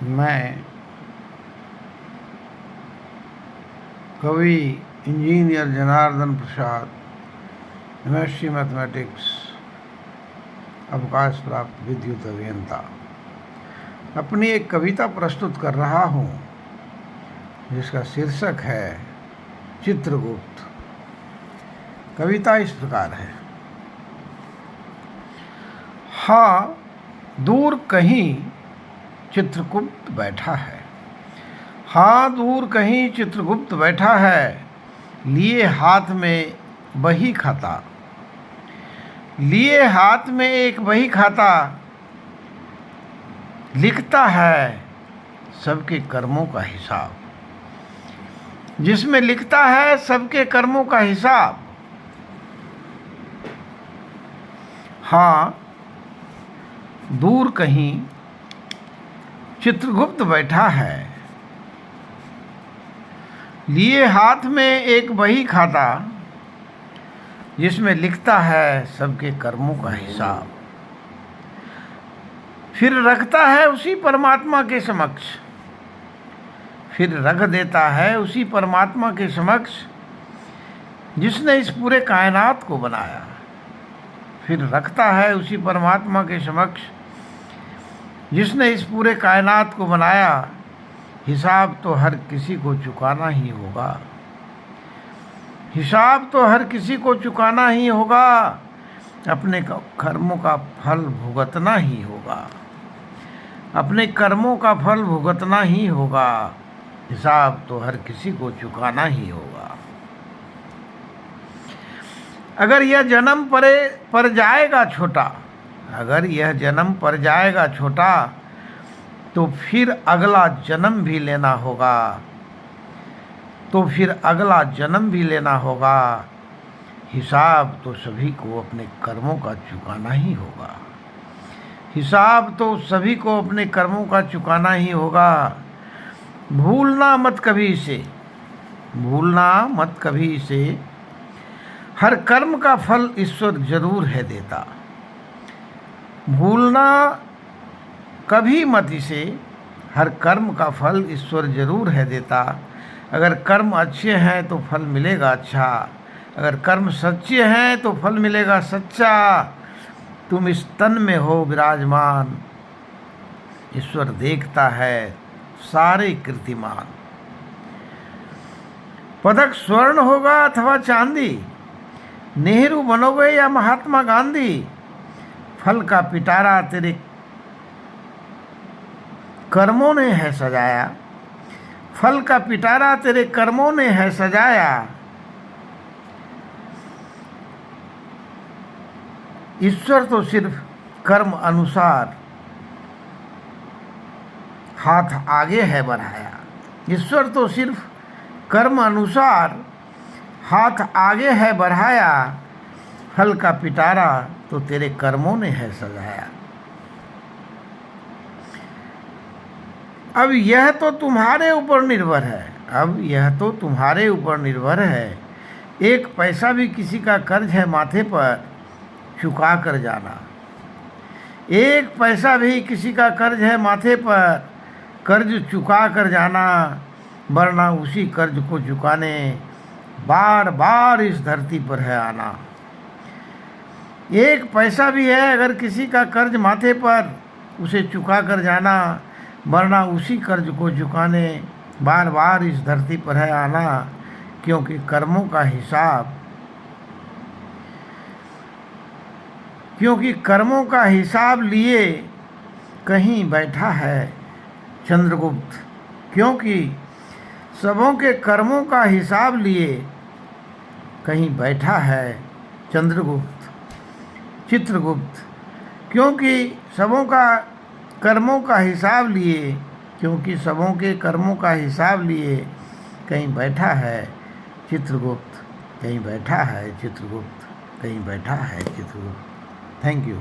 मैं कवि इंजीनियर जनार्दन प्रसाद, MSc mathematics, अवकाश प्राप्त विद्युत अभियंता, अपनी एक कविता प्रस्तुत कर रहा हूँ जिसका शीर्षक है चित्रगुप्त। कविता इस प्रकार है। हाँ, दूर कहीं चित्रगुप्त बैठा है। हाँ, दूर कहीं चित्रगुप्त बैठा है, लिए हाथ में बही खाता। लिए हाथ में एक बही खाता, लिखता है सबके कर्मों का हिसाब। जिसमें लिखता है सबके कर्मों का हिसाब। हाँ, दूर कहीं चित्रगुप्त बैठा है, लिए हाथ में एक बही खाता, जिसमें लिखता है सबके कर्मों का हिसाब। फिर रखता है उसी परमात्मा के समक्ष। फिर रख देता है उसी परमात्मा के समक्ष, जिसने इस पूरे कायनात को बनाया। फिर रखता है उसी परमात्मा के समक्ष, जिसने इस पूरे कायनात को बनाया। हिसाब तो हर किसी को चुकाना ही होगा। हिसाब तो हर किसी को चुकाना ही होगा। अपने कर्मों का फल भुगतना ही होगा। अपने कर्मों का फल भुगतना ही होगा। हिसाब तो हर किसी को चुकाना ही होगा। अगर यह जन्म पर जाएगा छोटा, अगर यह जन्म पर जाएगा छोटा, तो फिर अगला जन्म भी लेना होगा। तो फिर अगला जन्म भी लेना होगा। हिसाब तो सभी को अपने कर्मों का चुकाना ही होगा। हिसाब तो सभी को अपने कर्मों का चुकाना ही होगा। भूलना मत कभी इसे, भूलना मत कभी इसे। हर कर्म का फल ईश्वर जरूर है देता। भूलना कभी मत इसे, हर कर्म का फल ईश्वर जरूर है देता। अगर कर्म अच्छे हैं तो फल मिलेगा अच्छा। अगर कर्म सच्चे हैं तो फल मिलेगा सच्चा। तुम इस तन में हो विराजमान, ईश्वर देखता है सारे कीर्तिमान। पदक स्वर्ण होगा अथवा चांदी, नेहरू बनोगे या महात्मा गांधी। फल का पिटारा तेरे कर्मों ने है सजाया। फल का पिटारा तेरे कर्मों ने है सजाया। ईश्वर तो सिर्फ कर्म अनुसार हाथ आगे है बढ़ाया। ईश्वर तो सिर्फ कर्म अनुसार हाथ आगे है बढ़ाया। फल का पिटारा तो तेरे कर्मों ने है सजाया। अब यह तो तुम्हारे ऊपर निर्भर है। अब यह तो तुम्हारे ऊपर निर्भर है। एक पैसा भी किसी का कर्ज है माथे पर, चुका कर जाना। एक पैसा भी किसी का कर्ज है माथे पर, कर्ज चुका कर जाना। वरना उसी कर्ज को चुकाने बार बार इस धरती पर है आना। एक पैसा भी है अगर किसी का कर्ज माथे पर, उसे चुका कर जाना। वरना उसी कर्ज को चुकाने बार बार इस धरती पर है आना। क्योंकि कर्मों का हिसाब लिए कहीं बैठा है चंद्रगुप्त। क्योंकि सबों के कर्मों का हिसाब लिए कहीं बैठा है चित्रगुप्त। क्योंकि सबों का कर्मों का हिसाब लिए, क्योंकि सबों के कर्मों का हिसाब लिए कहीं बैठा है चित्रगुप्त। कहीं बैठा है चित्रगुप्त। कहीं बैठा है चित्रगुप्त। Thank you.